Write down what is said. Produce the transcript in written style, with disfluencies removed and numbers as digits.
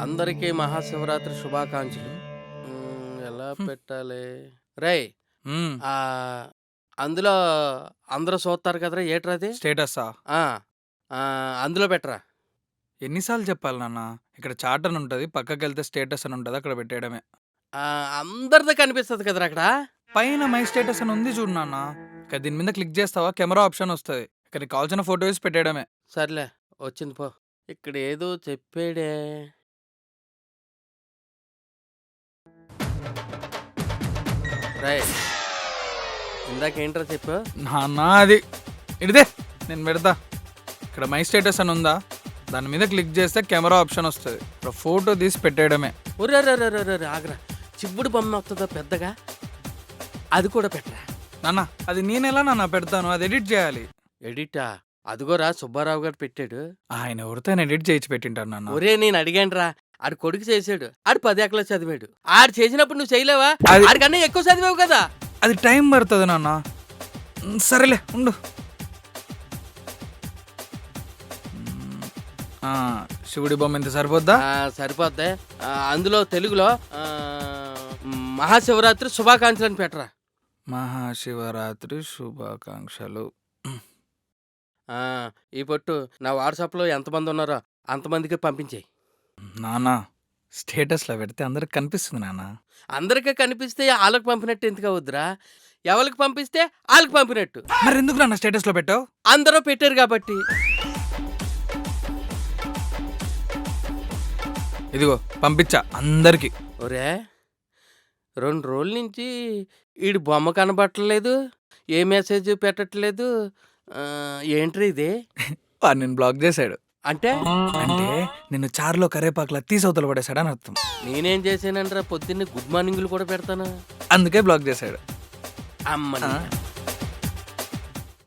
అందరికీ మహాశివరాత్రి శుభాకాంక్షలు. ఎలా పెట్టాలి? రేయ్! హ్మ్. అందులో అందరూ చూస్తారు కదరా! ఏట్రది? స్టేటస్సా? ఆ! అందులో పెట్టరా. ఎన్నిసార్లు చెప్పాలి నాన్న? ఇక్కడ చాట్ అని ఉంటది. పక్కకెళ్తే స్టేటస్ అని ఉంటది. అక్కడ పెట్టేయడమే. అందరిది కనిపిస్తది కదరా అక్కడ. పైన మై స్టేటస్ అని ఉంది చూడు నాన్న. ఇక దీని మీద క్లిక్ చేస్తావా కెమెరా ఆప్షన్ వస్తది. ఇక నీకు కావాల్సిన ఫోటో వేసి పెట్టేయడమే. సర్లే వచ్చింది పో. ఇక్కడ ఏదో చెప్పాడే. రేయ్! ఇందాకేంట్రా చెప్పావు? నాన్న అది ఇడిదే నేను పెడతా. ఇక్కడ మై స్టేటస్ అని ఉందా? దాని మీద క్లిక్ చేస్తే కెమెరా ఆప్షన్ వస్తది. ఇక్కడ ఫోటో తీసి పెట్టేయడమే. ఒరేరేరేరేరే ఆగరా. చిప్పుడు బొమ్మ వస్తుందా పెద్దగా? అది కూడా పెట్టరా. నాన్న అది నేనెలా నాన్న పెడతాను? అది ఎడిట్ చేయాలి. ఎడిటా? అదిగోరా సుబ్బారావు గారు పెట్టాడు. ఆయన ఎవరితో ఎడిట్ చేయించి పెట్టింటారు నాన్న. ఒరే నేను అడిగానురా. ఆడు కొడుకు చేసాడు. ఆడు 10 ఏకలా చదివాడు. ఆడు చేసినప్పుడు నువ్వు చేయలేవా? అది- ఆడికన్నా ఎక్కువ చదివావు కదా. అది టైం పడుతుంది నాన్న. సరేలే ఉండు. శివుడి బొమ్మ ఎంత సరిపోద్దా? సరిపోద్ది. అందులో తెలుగులో మహాశివరాత్రి శుభాకాంక్షలు అని పెట్టరా. మహాశివరాత్రి శుభాకాంక్షలు. ఈ పొట్టు నా వాట్సాప్లో ఎంతమంది ఉన్నారో అంతమందికి పంపించేయి. నాన్న స్టేటస్లో పెడితే అందరికి కనిపిస్తుంది నాన్న. అందరికీ కనిపిస్తే వాళ్ళకి పంపినట్టు ఎందుకు అవుద్దురా? ఎవరికి పంపిస్తే వాళ్ళకి పంపినట్టు. మరి ఎందుకు నాన్న స్టేటస్లో పెట్టావు? అందరూ పెట్టారు కాబట్టి. ఇదిగో పంపించా అందరికి. ఒరే 2 రోజుల నుంచి ఈడు బొమ్మ కనబట్టలేదు, ఏ మెసేజ్ పెట్టట్లేదు. ఏంట్రీ ఇది? వాడు నేను బ్లాక్ చేశాడు. అంటే అంటే నిన్ను చారులో కరేపాకులా తీసవతలు పడేశాడని అర్థం. నేనేం చేశానంటారా? పొద్దున్నే గుడ్ మార్నింగ్లు కూడా పెడతాను. అందుకే బ్లాక్ చేశాడు. అమ్మని